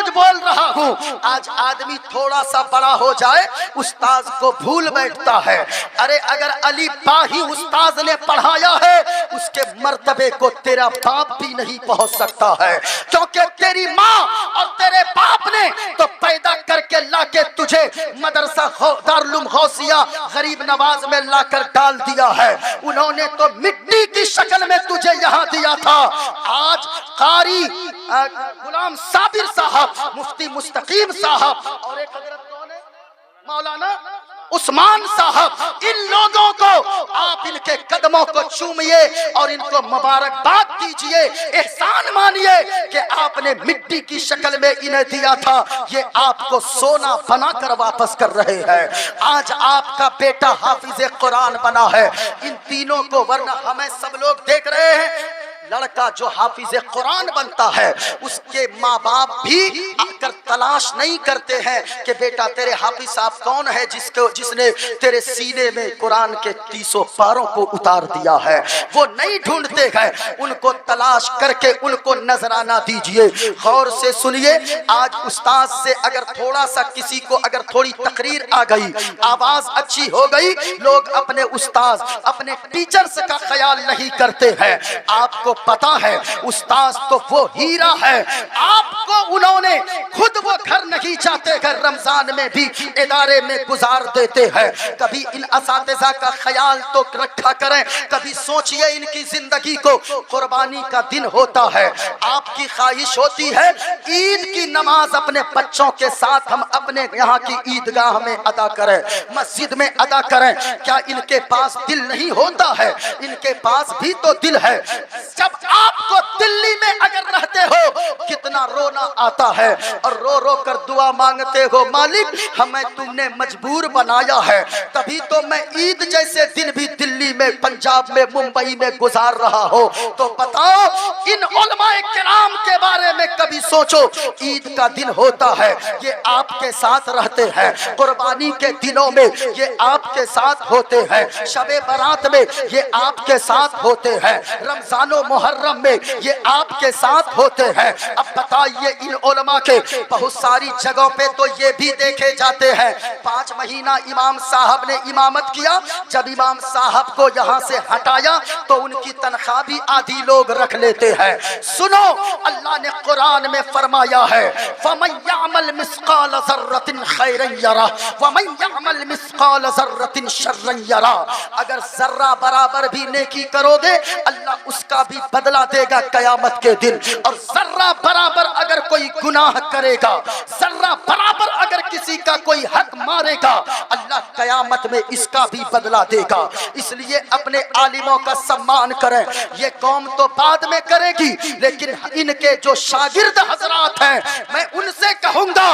कुछ बोल रहा हूँ। आज आदमी थोड़ा सा बड़ा हो जाए उस्ताद को भूल बैठता है। अरे अगर अली बाही उस्ताद ने पढ़ाया है उसके मर्तबे को तेरा बाप भी नहीं पहुंच सकता है, क्योंकि तेरी माँ और तेरे बाप ने तो पैदा करके लाके तुझे मदरसा दारुल गौसिया गरीब नवाज में लाकर डाल दिया है। उन्होंने तो मिट्टी की शक्ल में तुझे यहाँ दिया था। आज कारी गुलाम साबिर साहब, मुफ्ती मुस्तकीम साहब और एक हजरत कौन है, मौलाना उस्मान साहब, इन लोगों को आप इनके कदमों को चूमिए और इनको मुबारकबाद दीजिए, एहसान मानिए कि आपने मिट्टी की शक्ल में इन्हें दिया था, ये आपको सोना बनाकर वापस कर रहे हैं। आज आपका बेटा हाफिज कुरान बना है। इन तीनों को, वरना हमें सब लोग देख रहे हैं, लड़का जो हाफिज कुरान बनता है उसके माँ बाप भी आकर तलाश नहीं करते हैं कि बेटा तेरे हाफिज साहब कौन है जिसने तेरे सीने में कुरान के 300 पारों को उतार दिया है। वो नहीं ढूंढते हैं, उनको तलाश करके उनको नजराना दीजिए। गौर से सुनिए, आज उस्ताद से अगर थोड़ा सा किसी को अगर थोड़ी तकरीर आ गई, आवाज अच्छी हो गई, लोग अपने उस्ताद अपने टीचर्स का ख्याल नहीं करते हैं। आपको पता है उस्ताद तो वो हीरा है, आपको उन्होंने खुद वो घर नहीं चाहते, घर रमजान में भी इदारे में गुजार देते हैं। कभी इन असातिज़ा का ख्याल तो रखा करें, कभी सोचिए इनकी जिंदगी को कुर्बानी का दिन होता है। आपकी ख्वाहिश होती है ईद की नमाज अपने बच्चों के साथ हम अपने यहाँ की ईदगाह में अदा करें, मस्जिद में अदा करें। क्या इनके पास दिल नहीं होता है? इनके पास भी तो दिल है। जब आपको दिल्ली में अगर रहते हो कितना रोना आता है और रो रो कर दुआ मांगते हो, मालिक हमें तुमने मजबूर बनाया है, तभी तो मैं ईद जैसे दिन भी दिल्ली में, पंजाब में, मुंबई में गुजार रहा हो। तो बताओ इन उलमाए किराम के बारे में कभी सोचो। ईद का दिन होता है, ये आपके साथ रहते हैं, कुर्बानी के दिनों में ये आपके साथ होते हैं, शबे बारात में ये आपके साथ होते हैं, रमजानो मुहर्रम में ये आपके साथ होते हैं। अब बताइए इन उलमा के बहुत सारी जगहों पे तो ये भी देखे जाते हैं 5 महीना इमाम साहब ने इमामत किया, जब इमाम साहब को यहाँ से हटाया तो उनकी तनख्वाह भी आधी लोग रख लेते हैं। सुनो, अल्लाह ने कुरान में फरमाया है फमन यअमल मिस्काल ज़र्रतिन खैरन यरा वमन यअमल मिस्काल ज़र्रतिन शर्रन यरा। अगर जर्रा बराबर भी नेकी करोगे अल्लाह उसका भी बदला देगा कयामत के दिन। और जर्रा बराबर अगर कोई गुनाह करेगा, जर्रा बराबर अगर किसी का कोई हक मारेगा, अल्लाह कयामत में इसका भी बदला देगा। इसलिए अपने आलिमों का सम्मान करें। ये कौम तो बाद में करेगी, लेकिन इनके जो शागिर्द हजरात हैं मैं उनसे कहूंगा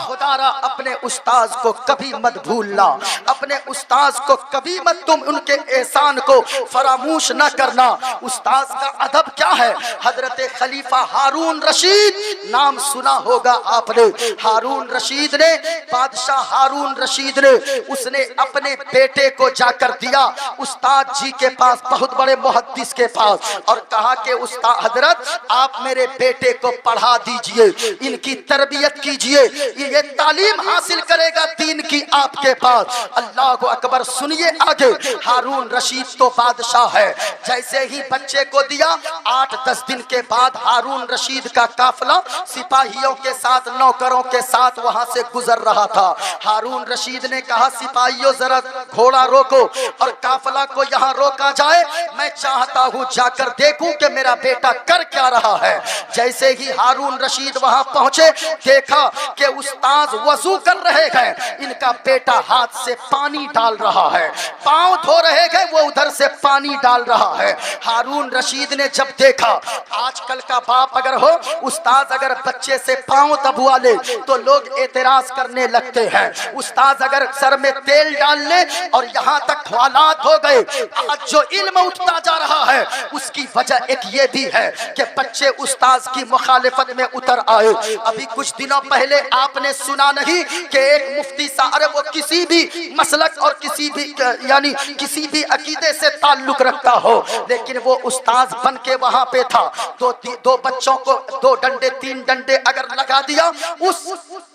खुदारा अपने उस्ताद को कभी मत भूलना, अपने उस्ताद को कभी मत तुम उनके एहसान को फरामोश न करना। उस्ताद का अदब क्या है? हजरत खलीफा हारून रशीद नाम सुना होगा आपने। हारून रशीद ने, बादशाह हारून रशीद ने, उसने अपने बेटे को जाकर दिया उस्ताद जी के पास, बहुत बड़े मुहद्दिस के पास, और कहा कि उस्ताद हजरत आप मेरे बेटे को पढ़ा दीजिए, इनकी तरबियत कीजिए, ये तालीम हासिल करेगा दीन की आपके पास। अल्लाह को अकबर। सुनिए आगे, हारून रशीद तो बादशाह है, जैसे ही बच्चे को दिया 8-10 दिन के बाद हारून रशीद का काफिला सिपाहियों के साथ, नौकरों के साथ वहां से गुजर रहा था। हारून रशीद ने कहा सिपाहियों जरा घोड़ा रोको और काफिला को यहाँ रोका जाए, मैं चाहता हूँ जाकर देखूं कि मेरा बेटा कर क्या रहा है। जैसे ही हारून रशीद वहां पहुंचे देखा कि उस्ताद वजू कर रहे हैं, इनका बेटा हाथ से पानी डाल रहा है, पांव धो रहे हैं, वो उधर से पानी डाल रहा है। हारून रशीद ने जब देखा, आजकल का बाप अगर हो, उस्ताद अगर बच्चे से पांव दबवा ले तो लोग एतराज कर करने लगते हैं। उस्ताद अगर सर में तेल डाल ले और यहाँ तक ख्वालात हो गए, आज जो इल्म उठता जा रहा है उसकी वजह एक ये भी है कि बच्चे उस्ताद की मुखालिफत में उतर आए। अभी कुछ दिनों पहले आपने सुना नहीं कि एक मुफ्ती साहब, अरे वो किसी भी मसलक और किसी भी यानी किसी भी अकीदे से ताल्लुक रखता हो, लेकिन वो उस्ताद बन के वहां पे था। दो बच्चों को 2 डंडे 3 डंडे अगर लगा दिया, उस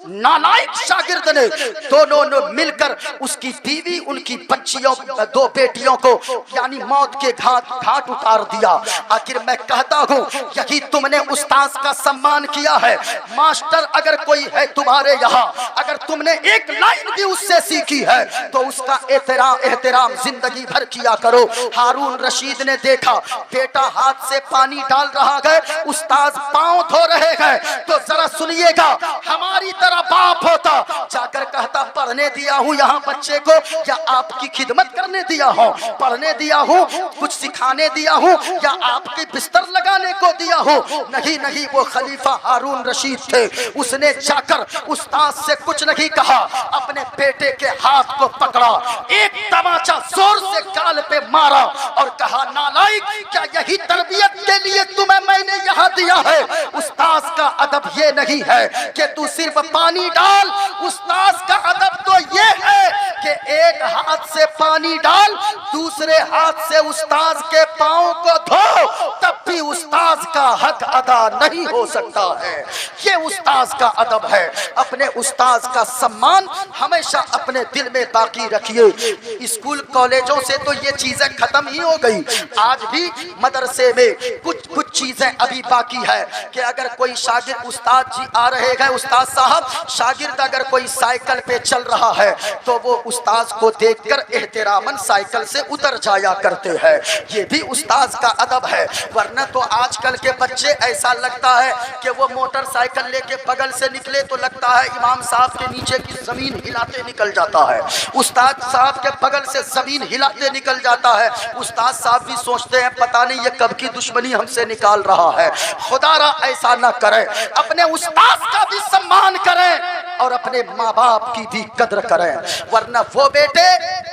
नालायक शागिर्द ने दोनों ने मिलकर उसकी बीवी, उनकी बच्चियों, 2 बेटियों को यानी मौत के घाट उतार दिया। आखिर मैं कहता हूँ यही तुमने उस्ताद का सम्मान किया है। मास्टर अगर कोई है तुम्हारे यहाँ, अगर तुमने एक लाइन भी उससे सीखी है तो उसका एहतराम जिंदगी भर किया करो। हारून रशीद ने देखा बेटा हाथ से पानी डाल रहा है, उस्ताद पांव धो रहे हैं, तो जरा सुनिएगा, हमारी तरह बाप होता जाकर कहता पढ़ने दिया हूँ यहाँ बच्चे को, या आपकी खिदमत करने दिया हूँ, पढ़ने दिया हूँ, कुछ सिखाने दिया हूँ, या आपके बिस्तर लगाने को दिया हूँ। नहीं नहीं, वो खलीफा हारून रशीद थे। उसने जाकर उस्ताद से कुछ नहीं कहा, अपने बेटे के हाथ को पकड़ा, एक तमाचा जोर से गाल पे मारा और कहा नालायक, क्या यही तरबियत के लिए तुम्हें मैंने यहाँ दिया है? उस्ताद का अदब ये नहीं है कि तू सिर्फ पानी डाल, उस्ताद का अदब तो ये है कि एक हाथ से पानी डाल, दूसरे हाथ से उस्ताद के पांव को धो, तब भी उस्ताद का हक अदा नहीं हो सकता है। ये उस्ताद का अदब है। अपने उस्ताद का सम्मान हमेशा अपने दिल में बाकी रखिए। स्कूल कॉलेजों से तो ये चीजें खत्म ही हो गई, आज भी मदरसे में कुछ चीजें अभी बाकी है कि अगर कोई शागिर्द, उस्ताद जी आ रहे हैं, उस्ताद साहब, शागिर्द अगर कोई साइकिल पे चल रहा है तो वो उस्ताद को देखकर एहतरामन साइकिल से उतर जाया करते हैं। ये भी उस्ताद का अदब है। वरना तो आजकल के बच्चे ऐसा लगता है कि वो मोटरसाइकिल लेके बगल से निकले तो लगता है इमाम साहब के नीचे की जमीन हिलाते निकल जाता है, उस्ताद साहब के बगल से जमीन हिलाते निकल जाता है। उस्ताद साहब भी सोचते हैं पता नहीं ये कब की दुश्मनी हमसे निकाल रहा है। खुदारा ऐसा न करें, अपने उस्ताद का भी सम्मान करें और अपने माँ बाप की भी कद्र करें, वरना वो बेटे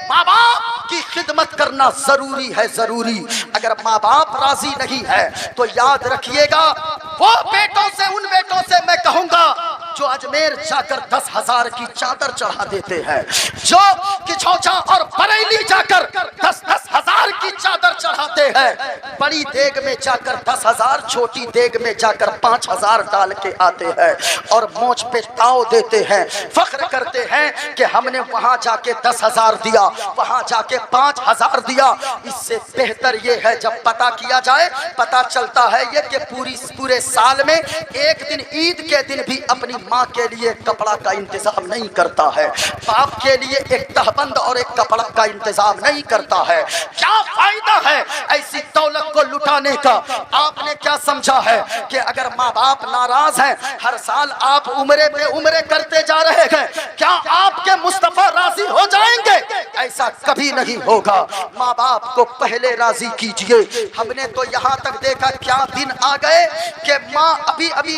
माँ बाप की खिदमत करना जरूरी है, जरूरी। अगर माँ बाप राजी नहीं है तो याद रखिएगा, वो बेटों से, उन बेटों से मैं कहूंगा जो अजमेर जाकर 10,000 की चादर चढ़ा देते हैं, जो किछौछा और बरेली जाकर 10,000 की चादर चढ़ाते हैं, बड़ी देग में जाकर 10,000, छोटी देग में जाकर 5,000 डाल के आते हैं और मोच पे ताव देते हैं, फख्र करते हैं कि हमने वहां जाके 10,000 दिया, वहां जाके 5,000 दिया। इससे बेहतर ये है जब पता किया जाए, पता चलता है ये कि पूरे साल में एक दिन ईद के दिन भी अपनी माँ के लिए कपड़ा का इंतजाम नहीं करता है, बाप के लिए एक तहबंद और एक कपड़ा का इंतजाम नहीं करता है। क्या फायदा है ऐसी दौलत को लुटाने का? आपने क्या समझा है कि अगर माँ बाप नाराज हैं, हर साल आप उम्रे पे उम्रे करते जा रहे हैं, क्या आपके मुस्तफा राजी हो जाएंगे? ऐसा कभी नहीं होगा। माँ बाप को पहले राजी कीजिए। हमने तो यहाँ तक देखा, क्या दिन आ गए कि माँ, अभी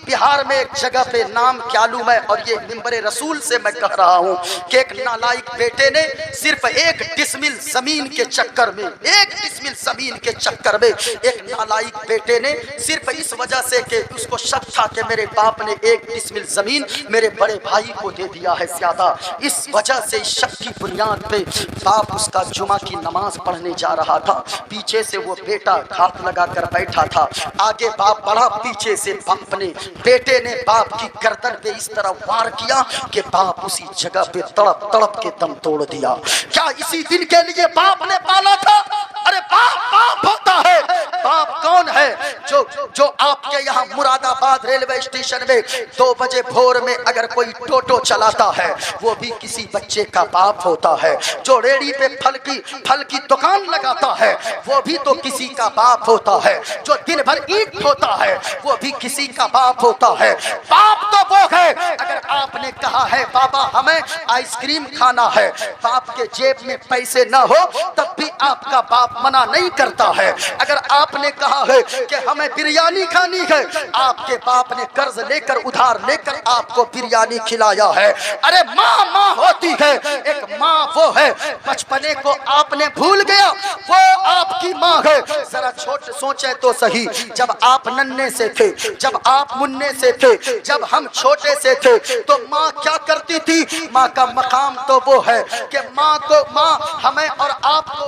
बिहार में एक जगह पे, नाम क्या लूं मैं, और ये मिंबरे रसूल से मैं कह रहा हूं कि एक नालायक बेटे ने सिर्फ 1 डिसमिल जमीन के चक्कर में, 1 डिसमिल जमीन के चक्कर में, एक नालायक बेटे ने सिर्फ इस वजह से कि उसको शक था कि मेरे बाप ने 1 डिसमिल जमीन मेरे बड़े भाई को दे दिया है ज्यादा, इस वजह से इस शक की बुनियाद पे बाप उसका जुमा की नमाज पढ़ने जा रहा था, पीछे से वो बेटा हाथ लगाकर बैठा था, आगे बाप बढ़ा, पीछे से बाप ने, बेटे ने बाप की गर्दन पे इस तरह वार किया कि बाप उसी जगह पे तड़प तड़प के दम तोड़ दिया। क्या इसी दिन के लिए बाप ने पाला था? अरे बाप होता है। बाप कौन है? जो आपके यहाँ मुरादाबाद रेलवे स्टेशन में 2 बजे भोर में अगर कोई टोटो चलाता है, वो भी किसी बच्चे का बाप होता है। जो रेडी पे फल की दुकान लगाता है, वो भी तो किसी का बाप होता है। जो दिन भर ईंट होता है, वो भी किसी का बाप होता है। बाप तो वो है, अगर आपने कहा है बाबा हमें आइसक्रीम खाना है, बाप के जेब में पैसे न हो तब भी आपका बाप मना नहीं करता है। अगर आपने कहा है कि हमें बिरयानी खानी है, आपके बाप ने कर्ज लेकर उधार लेकर आपको बिरयानी खिलाया है। अरे माँ माँ होती है, एक माँ वो है बचपने को आपने भूल गया, वो आपकी माँ है। जरा छोटे सोचे तो सही, जब आप नन्हे से थे, जब आप मुन्ने से थे, जब हम छोटे से थे तो माँ क्या करती थी? माँ का मकाम तो वो है कि माँ को, माँ हमें और आपको,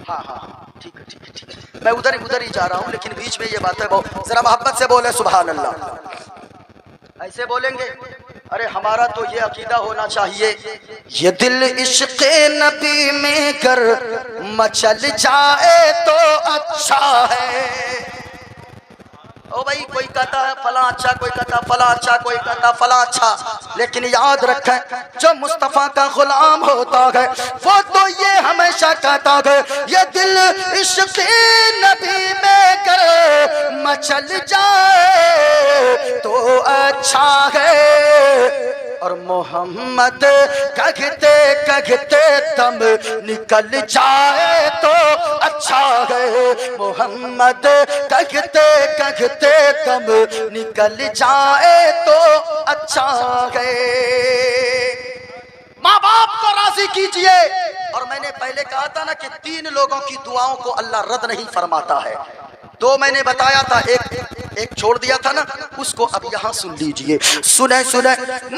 हाँ हाँ ठीक है ठीक है ठीक है, मैं उधर ही जा रहा हूँ, लेकिन बीच में ये बात है, जरा मोहब्बत से बोले सुभान अल्लाह। ऐसे बोलेंगे? अरे हमारा तो ये अकीदा होना चाहिए, ये दिल इश्क़ नबी में कर मचल जाए तो अच्छा है। ओ भाई, कोई कहता है फला अच्छा, कोई कहता फला अच्छा, कोई कहता फला अच्छा, लेकिन याद रखें जो मुस्तफ़ा का गुलाम होता है वो तो ये हमेशा कहता है ये दिल इश्क़ नबी में कर मचल जाए तो अच्छा है। और मोहम्मद कहते कहते दम निकल जाए तो अच्छा है। मोहम्मद कहते कहते दम निकल जाए तो अच्छा है। माँ बाप को राजी कीजिए। और मैंने पहले कहा था ना कि 3 लोगों की दुआओं को अल्लाह रद्द नहीं फरमाता है। 2 मैंने बताया था, एक छोड़ दिया था ना, उसको अब यहाँ सुन लीजिए। सुने सुने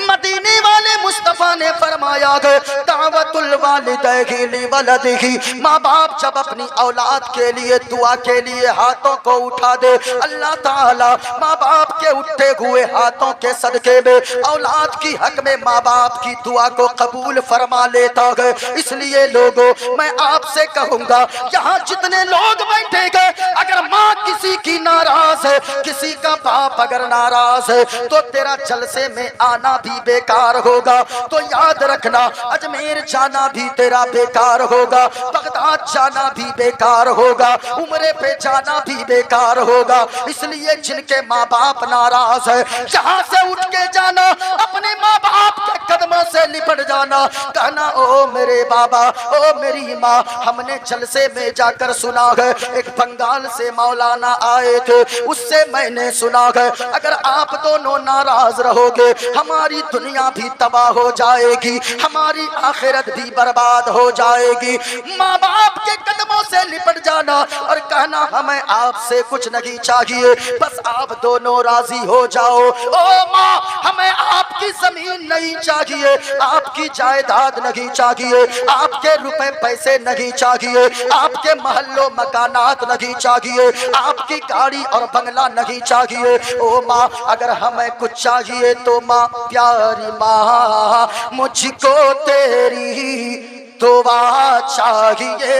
मदीने वाले मुस्तफा ने फरमाया दावतुल वालिदैहि लिवलदिही, माँ बाप जब अपनी औलाद के लिए दुआ के लिए हाथों को उठा दे, अल्लाह ताला माँ बाप के उठे हुए हाथों के सदके में औलाद की हक में माँ बाप की दुआ को कबूल फरमा लेता है। इसलिए लोगों, मैं आपसे कहूँगा यहाँ जितने लोग बैठे गए, अगर माँ किसी की नाराज है, किसी का बाप अगर नाराज है तो तेरा जलसे में आना भी बेकार होगा। तो याद रखना, अजमेर जाना भी तेरा बेकार होगा, बगदाद जाना भी बेकार होगा, उम्रे पे जाना भी बेकार होगा। इसलिए जिनके माँ बाप नाराज है, यहाँ से उठ के जाना, अपने माँ बाप के कदमों से लिपट जाना, कहना ओ मेरे बाबा, ओ मेरी माँ, हमने जलसे में जाकर सुना है एक बंगाल से मौलाना आए थे, उससे मैंने सुना है अगर आप दोनों नाराज रहोगे हमारी दुनिया भी तबाह हो जाएगी, हमारी आखिरत भी बर्बाद हो जाएगी। माँ बाप के कदमों से लिपट जाना और कहना हमें आपसे कुछ नहीं चाहिए, बस आप दोनों राजी हो जाओ। ओ माँ, हमें आपकी जमीन नहीं चाहिए, आपकी जायदाद नहीं चाहिए, आपके रुपए पैसे नहीं चाहिए, आपके महल्लों मकानात नहीं चाहिए, आपकी गाड़ी और बंगला नहीं चाहिए। ओ माँ, अगर हमें कुछ चाहिए तो माँ, प्यारी माँ, मुझको तेरी दुआ चाहिए।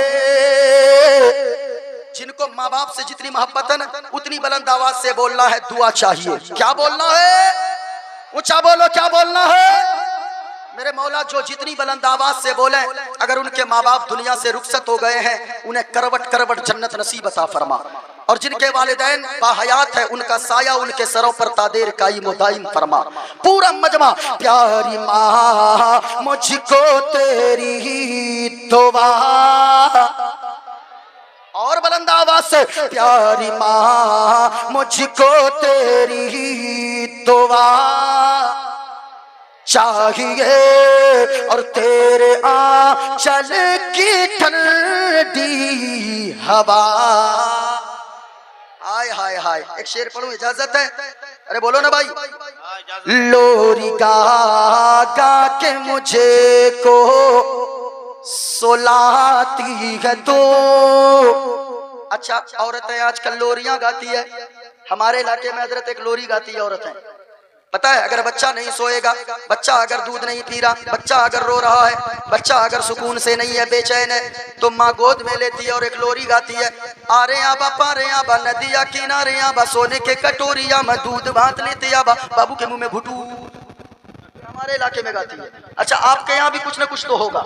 जिनको माँ बाप से जितनी मोहब्बत है ना, उतनी बुलंद आवाज से बोलना है दुआ चाहिए। क्या बोलना है? ऊंचा बोलो, क्या बोलना है? मेरे मौला जो जितनी बुलंद आवाज से बोले, अगर उनके माँ बाप दुनिया से रुखसत हो गए हैं, उन्हें करवट करवट जन्नत नसीब अता फरमा। और जिनके वालिदैन बाहयात है, उनका साया उनके सरों पर तादेर कायम दायम फरमा। पूरा मजमा, प्यारी माँ, मुझको तेरी दुआ, और बुलंद आवाज से, प्यारी माँ, मुझको तेरी दुआ चाहिए। और तेरे आंचल की ठंडी हवा, हाय हाय हाय। एक शेर पढ़ूं, इजाजत है? अरे बोलो ना भाई। लोरी गा गा के मुझे को सुलाती है तो। अच्छा, औरतें आजकल लोरियां गाती है। हमारे इलाके में हजरत एक लोरी गाती है औरतें, पता है? अगर बच्चा नहीं सोएगा, बच्चा अगर दूध नहीं पी रहा, बच्चा अगर रो रहा है, बच्चा अगर सुकून से नहीं है, बेचैन है, तो माँ गोद में लेती है और एक लोरी गाती है। आरे आबा पारे आबा नदिया किनारे आबा, सोने के कटोरिया में दूध भात लेते आबा, बाबू के मुंह में घुटू। हमारे इलाके में गाती है। अच्छा, आपके यहाँ भी कुछ न कुछ तो होगा,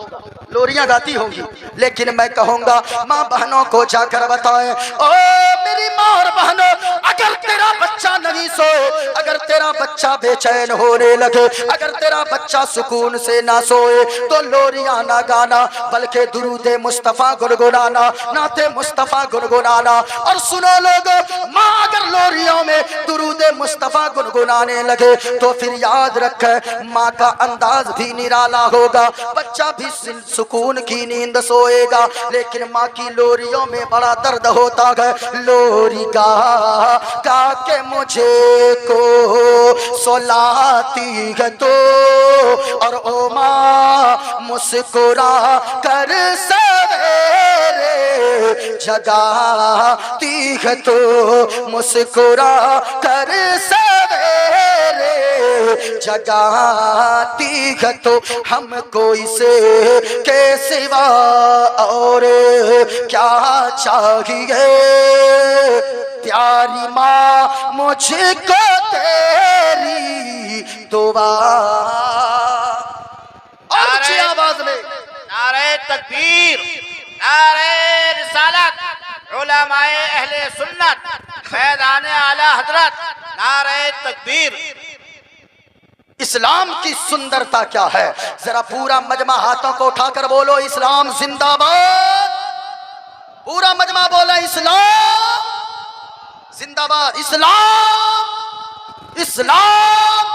लोरियां गाती होंगी। लेकिन मैं कहूंगा माँ बहनों को जाकर बताएं, ओ मेरी माँ और बहनों, अगर तेरा बच्चा नहीं सोए, अगर तेरा बच्चा बेचैन होने लगे, अगर तेरा बच्चा सुकून से ना सोए, तो लोरियां ना गाना बल्कि दुरूदे मुस्तफा गुनगुनाना, नाते मुस्तफा गुनगुनाना। और सुनो लोगो, माँ अगर लोरियों में दुरूदे मुस्तफा गुनगुनाने लगे तो फिर याद रखे माँ का अंदाज भी निराला होगा, बच्चा भी सुकून की नींद सोएगा। लेकिन माँ की लोरियों में बड़ा दर्द होता है। लोरी गा गा के मुझे को सुलाती है तो, और ओ माँ मुस्कुरा कर सवेरे जगाती है तो, मुस्कुरा कर सवेरे जगाती है तो, हमको इसे के सिवा और क्या चाहिए। प्यारी माँ मुझको तेरी दुआ। और ऊंची आवाज में नारे तकबीर, नारे रिसालत, उलमाए अहले सुन्नत, फैज़ाने आला हजरत, नारे तकबीर। इस्लाम की सुंदरता क्या है? जरा पूरा मजमा हाथों को उठाकर बोलो इस्लाम जिंदाबाद। पूरा मजमा बोला इस्लाम जिंदाबाद। इस्लाम, इस्लाम,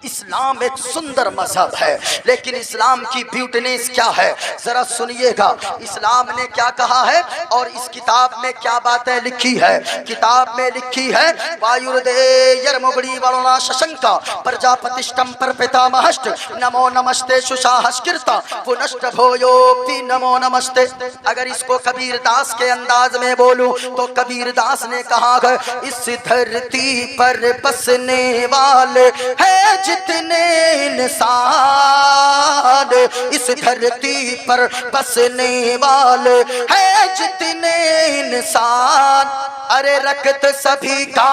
इस्लाम एक सुंदर मजहब है, लेकिन इस्लाम की ब्यूटीनेस क्या है जरा सुनिएगा। इस्लाम ने क्या कहा है और इस किताब में क्या बातें लिखी है। किताब में लिखी है वायुर्देयर्मुगड़ी वरुणा शशंका प्रजापतिष्ठम परपितामहश्च नमो नमस्ते शुशाहश्किर्ता पुनश्च भोयोक्ति नमो नमस्ते। अगर इसको कबीर दास के अंदाज में बोलूं तो कबीर दास ने कहा है, इस धरती पर बसने वाले हैं जितने इंसान, इस धरती पर बसने वाले हैं जितने इंसान, अरे रखत सभी का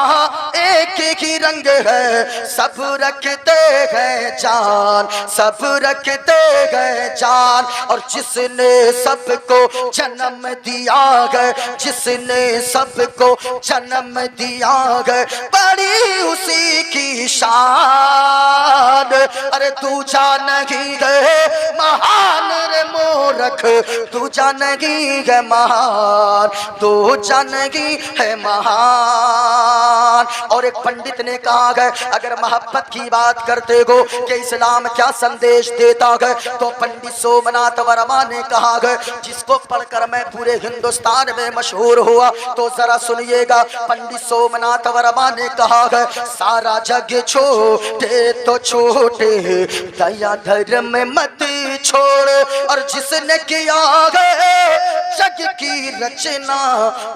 एक ही रंग है, सब रखते हैं जान, सब रखते हैं जान। और जिसने सबको जन्म दिया है, जिसने सबको जन्म दिया है, बड़ी उसी की शान। अरे तू जानगी है महान रे मोरख, तू जानगी है महान, तू जानगी है महान। और एक पंडित ने कहा है, अगर मोहब्बत की बात करते हो कि इस्लाम क्या संदेश देता है, तो पंडित सोमनाथ वर्मा ने कहा है, जिसको पढ़कर मैं पूरे हिंदुस्तान में मशहूर हुआ, तो जरा सुनिएगा। पंडित सोमनाथ वर्मा ने कहा है, सारा जग छोटे तो छोटे, दया धर्म मत छोड़, और जिसने किया है जग की रचना,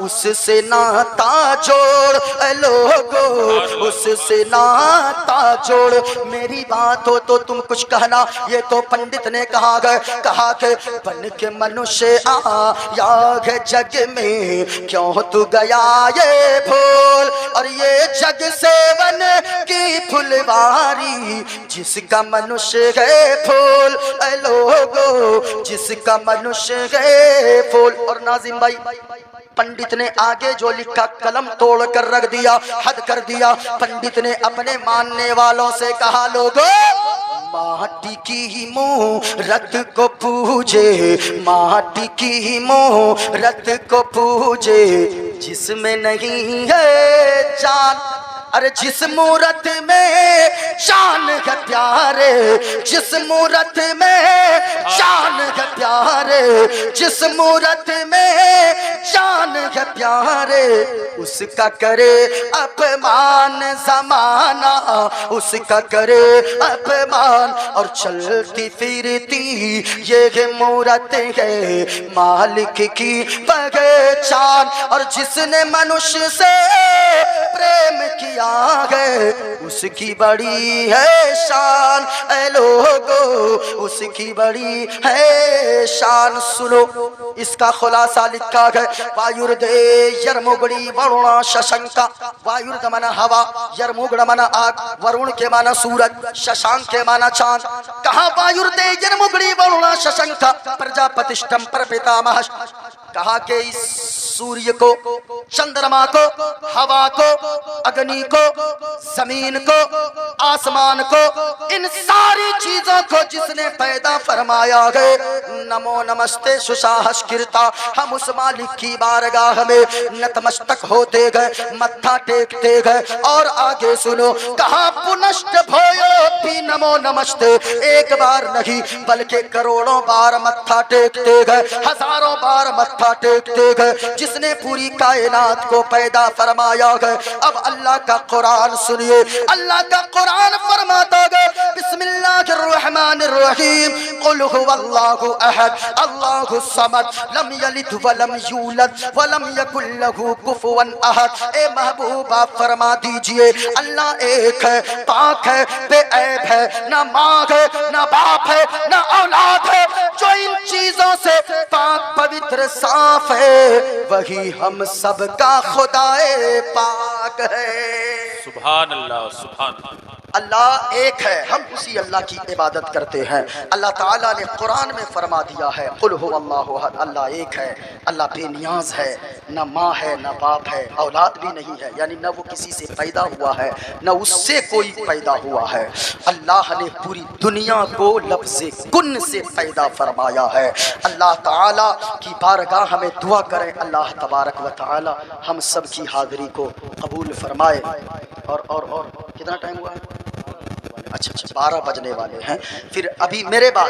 उससे नाता जोड़ लोगो, उससे नाता जोड़। मेरी बात हो तो तुम कुछ कहना। ये तो पंडित ने कहा है, कहा कि बन के मनुष्य आया है जग में, क्यों तू गया ये भूल, और ये जग सेवन की फुलवारी, जिसका मनुष्य है फूल लोगो, जिसका मनुष्य है फूल। और नाजिम भाई, पंडित ने आगे जो लिखा कलम तोड़ कर रख दिया, हद कर दिया। पंडित ने अपने मानने वालों से कहा, लोगों माटी की मूरत को पूजे, माटी की मूरत को पूजे, जिसमें नहीं है जान। अरे जिस मूरत में शान है प्यारे, जिस मूरत में शान है प्यारे, जिस मूरत में शान है प्यारे, उसका करे अपमान जमाना, उसका करे अपमान। और चलती फिरती ये मूरत है मालिक की पहचान। और जिसने मनुष्य से प्रेम किया है, उसकी बड़ी है शान ऐ लोगो, उसकी बड़ी है शान। सुनो इसका खुलासा लिखा है, वायुर्देयर्मुगड़ी वरुणा शशंका। वायुर्द माना हवा, यर्मुगड़ माना आग, वरुण के माना सूरज, शशांक के माना चांद। कहा वायुर्देयर्मुगड़ी वरुणा शशंका प्रजापतिष्ठम परपितामह। कहा कि इस सूर्य को, चंद्रमा को, हवा को, अग्नि को, जमीन को, आसमान को, इन सारी चीजों को जिसने पैदा फरमाया है, नमो नमस्ते सुशाहस्कृता, हम उस मालिक की बारगाह में नतमस्तक होते गए, मत्था टेकते गए। और आगे सुनो, कहा पुनश्च भोयो भी नमो नमस्ते, एक बार नहीं बल्कि करोड़ों बार मत्था टेकते गए, हजारों बार मत्था टेकते गए जिसने पूरी कायनात को पैदा फरमाया है। अब अल्लाह का कुरान सुनिए, अल्लाह का कुरान फरमाता है बिस्मिल्लाहिर्रहमानिर्रहीम, कुल हुवल्लाहु अहद अल्लाहुस समद लम यलिद वलम यूलद वलम यकुल लहू कुफुवन अहद। ए महबूबा फरमा दीजिए, अल्लाह एक है, पाक है, बेऐब है, ना माँ है, ना बाप है, ना औलाद है, जो इन चीजों से पाक पवित्र साफ है, वही हम सब का खुदाए पाक है। सुभान अल्लाह, सुभान अल्लाह। अल्लाह एक है, हम उसी अल्लाह की इबादत करते हैं। अल्लाह ताला ने कुरान में फरमा दिया है, कुल हुवल्लाहु अहद, अल्लाह एक है, अल्लाह बेनियाज है, न माँ है, न बाप है, औलाद भी नहीं है, यानी न वो किसी से पैदा हुआ है, न उससे कोई पैदा हुआ है। अल्लाह ने पूरी दुनिया को लफ्ज़े कुन से पैदा फरमाया है। अल्लाह ताला की बारगाह हमें दुआ करें, अल्लाह तबारक व तआला हम सब की हाज़िरी को कबूल फरमाए। और कितना टाइम हुआ है? अच्छा 12 बजने वाले हैं। फिर अभी मेरे बाद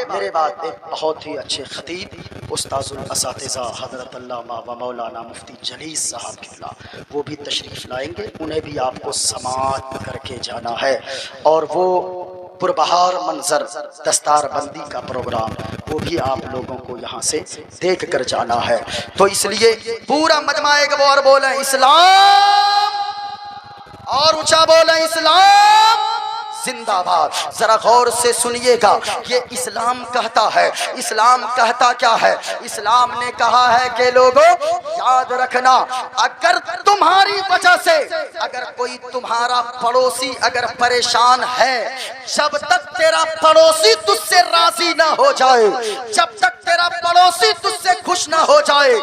एक बहुत ही अच्छे खतीब उस्ताजुल असातिज़ा हज़रत अल्लामा व मौलाना मुफ्ती जलीस साहब किबला, वो भी तशरीफ़ लाएंगे, उन्हें भी आपको समाअत करके जाना है। और वो पुरबहार मंजर दस्तारबंदी का प्रोग्राम, वो भी आप लोगों को यहाँ से देख कर जाना है। तो इसलिए पूरा मजमा एक बार बोले इस्लाम, और ऊंचा बोले इस्लाम जिंदाबाद। जरा गौर से सुनिएगा, ये इस्लाम कहता है। इस्लाम कहता क्या है? इस्लाम ने कहा है कि लोगों याद रखना, अगर तुम्हारी वजह से अगर कोई तुम्हारा पड़ोसी अगर परेशान है, जब तक तेरा पड़ोसी तुझसे राजी ना हो जाए, जब तक तेरा पड़ोसी तुझसे खुश ना हो जाए,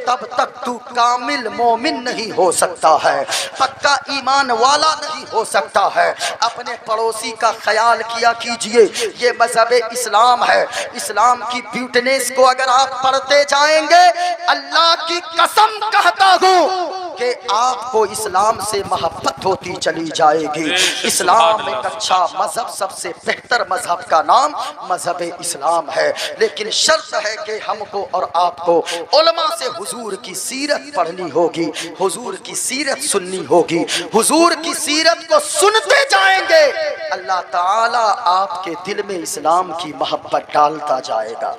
तब तक तू कामिल मोमिन नहीं हो सकता है, पक्का ईमान वाला नहीं हो सकता है। अपने पड़ोसी का ख्याल किया कीजिए, ये मजहब इस्लाम है। इस्लाम की ब्यूटीनेस को अगर आप पढ़ते जाएंगे, अल्लाह की कसम कहता हूँ कि आपको इस्लाम से मोहब्बत होती चली जाएगी। इस्लाम एक अच्छा मजहब, सबसे बेहतर मजहब का नाम मजहब इस्लाम है। लेकिन शर्त है कि हमको और आपको उलमा से हुजूर की सीरत पढ़नी होगी, हुजूर की सीरत सुननी होगी। हुजूर की सीरत को सुनते जाएंगे, अल्लाह ताला आपके दिल में इस्लाम की मोहब्बत डालता जाएगा।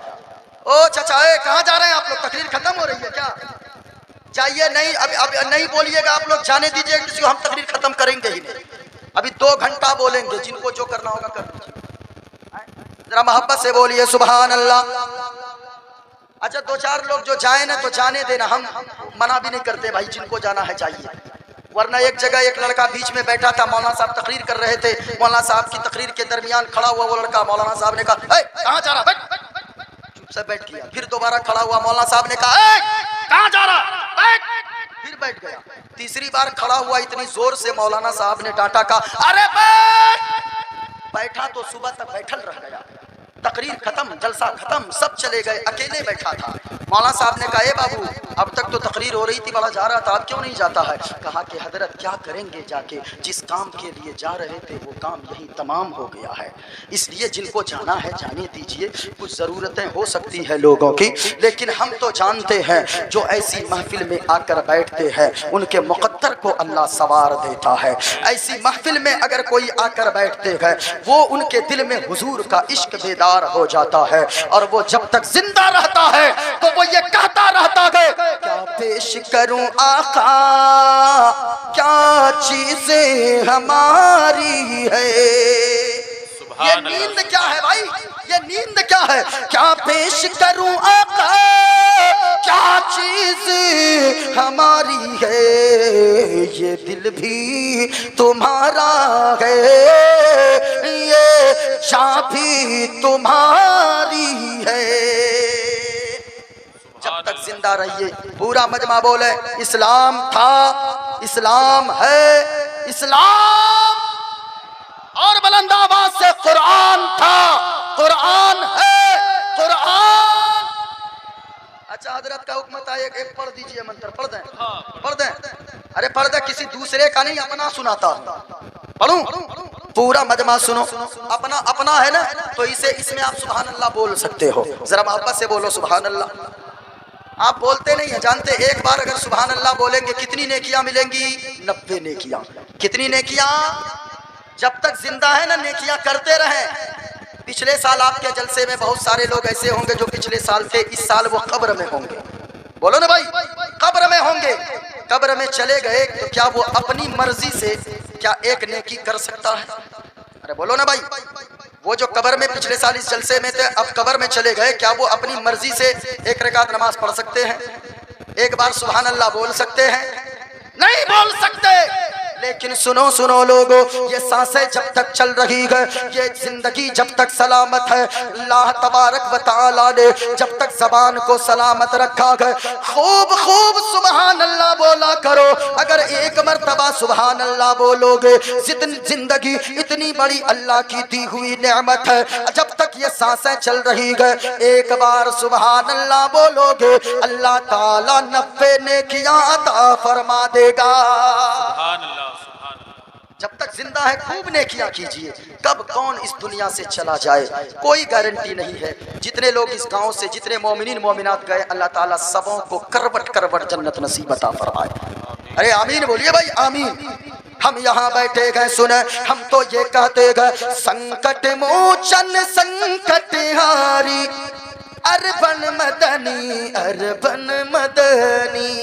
ओ चचाए, कहाँ जा रहे हैं आप लोग? तकरीर खत्म हो रही है क्या? जाइए, नहीं अब नहीं बोलिएगा आप लोग, जाने दीजिए, किसी को हम तकरीर खत्म करेंगे ही नहीं। अभी 2 घंटा बोलेंगे, जिनको जो करना होगा कर दीजिए। जरा मोहब्बत से बोलिए सुभान अल्लाह। अच्छा 2-4 लोग जो जाए ना तो जाने देना, हम मना भी नहीं करते भाई, जिनको जाना है जाइए। वरना एक जगह एक लड़का बीच में बैठा था, मौलाना साहब तकरीर कर रहे थे, मौलाना साहब की तकरीर के दरमियान खड़ा हुआ वो लड़का, मौलाना साहब ने कहा कहाँ जा रहा, बैठ, चुप से बैठ गया। फिर दोबारा खड़ा हुआ, मौलाना साहब ने कहा कहाँ जा रहा, बैठ, फिर बैठ गया। तीसरी बार खड़ा हुआ, इतनी जोर से मौलाना साहब ने डांटा, कहा अरे बैठ। बैठा तो सुबह तक बैठल रह गया। तकरीर खत्म, जलसा खत्म, सब चले गए, अकेले बैठा था। मौलाना साहब ने कहा ए बाबू, अब तक तो तकरीर हो रही थी, बड़ा जा रहा था, अब क्यों नहीं जाता है? कहा कि हजरत क्या करेंगे जाके, जिस काम के लिए जा रहे थे वो काम यही तमाम हो गया है, इसलिए जिनको जाना है जाने दीजिए। कुछ ज़रूरतें हो सकती है लोगों की, लेकिन हम तो जानते हैं जो ऐसी महफिल में आकर बैठते हैं उनके मुक़द्दर को अल्लाह सवार देता है। ऐसी महफिल में अगर कोई आकर बैठते हैं, वो उनके दिल में हुजूर का इश्क बेदार हो जाता है, और वो जब तक जिंदा रहता है तो वो ये कहता रहता है, क्या पेश करूं आका, क्या चीजें हमारी है। ये नींद क्या है भाई, ये नींद क्या है? क्या पेश करूं आका, क्या चीज हमारी है, ये दिल भी तुम्हारा है, ये जान भी तुम्हारी है। जब तक जिंदा रहिए। पूरा मजमा बोले इस्लाम था, इस्लाम है, इस्लाम, और बुलंद आवाज से कुरान था, कुरान है, कुरान। अच्छा हजरत का हुक्म था, एक पढ़ दीजिए मंत्र, पढ़ दें, पढ़ दें। अरे पढ़ दे, किसी दूसरे का नहीं, अपना सुनाता हूं। पढ़ूं? पूरा मजमा सुनो। अपना अपना है ना, तो इसे इसमें आप सुभान अल्लाह बोल सकते हो। जरा मोहब्बत से बोलो सुभान अल्लाह। आप बोलते नहीं है, जानते एक बार अगर सुभान अल्लाह बोलेंगे कितनी नेकियां मिलेंगी? 90 नेकियां। कितनी नेकियां? जब तक जिंदा है ना नेकियां करते रहे। पिछले साल आपके जलसे में बहुत सारे लोग ऐसे होंगे जो पिछले साल थे, इस साल वो कब्र में होंगे। बोलो ना भाई, कब्र में होंगे। कब्र में चले गए तो क्या वो अपनी मर्जी से क्या एक नेकी कर सकता है? अरे बोलो ना भाई, वो जो कब्र में पिछले साल इस जलसे में थे, अब कब्र में चले गए, क्या वो अपनी मर्जी से एक रकात नमाज पढ़ सकते हैं? एक बार सुभान अल्लाह बोल सकते हैं? नहीं बोल सकते। लेकिन सुनो सुनो लोगो, ये सांसें जब तक चल रही है, ये जिंदगी जब तक सलामत है, अल्लाह तबारक व तआला ने जब तक जबान को सलामत रखा है, खूब खूब सुभान अल्लाह बोला करो। अगर एक मर्तबा सुभान अल्लाह बोलोगे, जिंदगी इतनी बड़ी अल्लाह की दी हुई नेमत है, जब तक ये सांसें चल रही है, एक बार सुभान अल्लाह बोलोगे, अल्लाह ताला 90 नेकियां अता फरमा देगा। सुभान अल्लाह, सुभान अल्लाह। जब तक जिंदा है खूब नेकियां कीजिए। कब कौन इस दुनिया से चला जाए कोई गारंटी नहीं है। जितने लोग इस गांव से, जितने मोमिनीन मोमिनात गए, अल्लाह ताला सबों को करवट करवट जन्नत नसीब अता फरमाए। अरे आमीन बोलिए भाई, आमीन। हम यहाँ बैठे गए, सुने, हम तो ये कहते गए, संकट मोचन संकट हारी, अरबन मदनी, अरबन मदनी।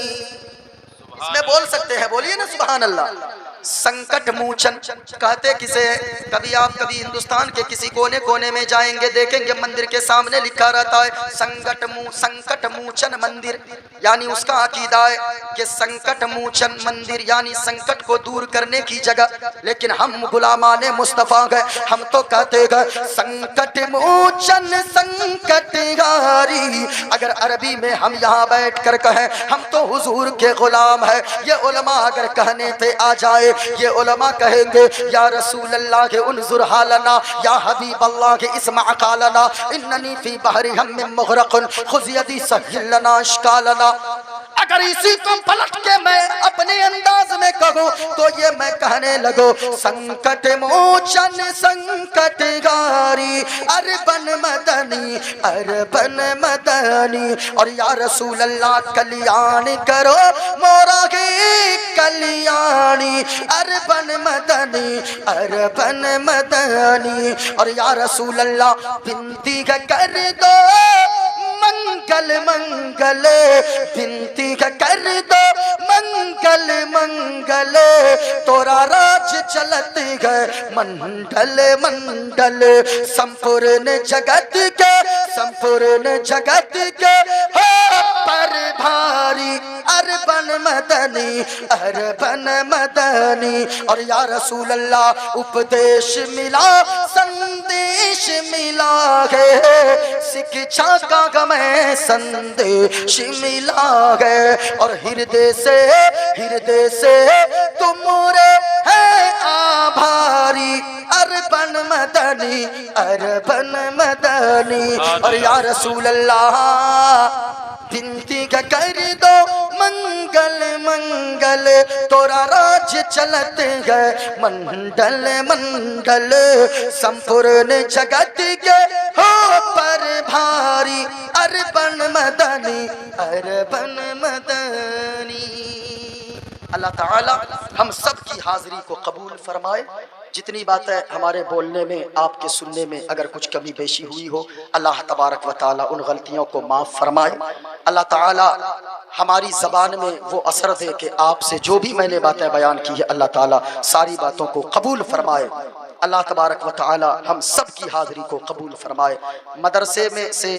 इसमें बोल सकते हैं, बोलिए ना सुभान अल्लाह। संकट मोचन कहते किसे? कभी आप कभी हिंदुस्तान के किसी कोने कोने में जाएंगे, देखेंगे मंदिर के सामने लिखा रहता है संकट मोचन मंदिर, यानी उसका अकीदा है कि संकट मोचन मंदिर यानी संकट को दूर करने की जगह। लेकिन हम गुलामाने मुस्तफा गए, हम तो कहते गए संकट मोचन संकट हारी। अगर अरबी में हम यहाँ बैठ कर कहें हम तो हुजूर के गुलाम है, ये उलमा अगर कहने पे आ जाए, ये उलमा कहेंगे या रसूल अल्लाह के उन्जुर हालना, या हबीब अल्लाह के इस्मा कालना, इन्ननी फी बहरी हम में मुगरकुन खुज़ यदी सहिल लना इश्कालना। अगर इसी को पलट के मैं अपने अंदाज में कहूँ तो ये मैं कहने लगो संकट मोचन संकट गारी, अरबन मदनी, अरबन मदनी। और या रसूल अल्लाह कल्याण करो मोरा के कल्याणी, अरबन मदनी, अरबन मदनी। और या रसूल अल्लाह बिनती कर दो मंगल मंगल, बिनती कर दो मंगल मंगल, तोरा राज चलत गए मंडल मंडल। संपूर्ण जगत के, संपूर्ण जगत के हो पर भारी, अरबन मदनी, अरबन मदनी। और या रसूल अल्लाह उपदेश मिला, संदेश मिला है, शिक्षा का गमे संदेश मिला है। और हृदय से तुमरे है आभारी, अरबन मदनी, अरबन मदनी। और या रसूल अल्लाह बिनती कर दो मंगल मंगल, तोरा राज चलत गए मंडल मंडल। संपूर्ण जगत के हो पर भारी, अरबन मदनी, अरबन मदनी। अल्लाह ताला हम सब की हाजिरी को कबूल फरमाए। जितनी बातें हमारे बोलने में, आपके सुनने में अगर कुछ कमी बेशी हुई हो, अल्लाह तबारक व ताला उन गलतियों को माफ़ फरमाए। अल्लाह ताला हमारी ज़बान में वो असर दे कि आपसे जो भी मैंने बातें बयान की है, अल्लाह ताला सारी बातों को कबूल फरमाए। अल्लाह तबारक व ताला हम सब की हाज़िरी को कबूल फरमाए। मदरसे में से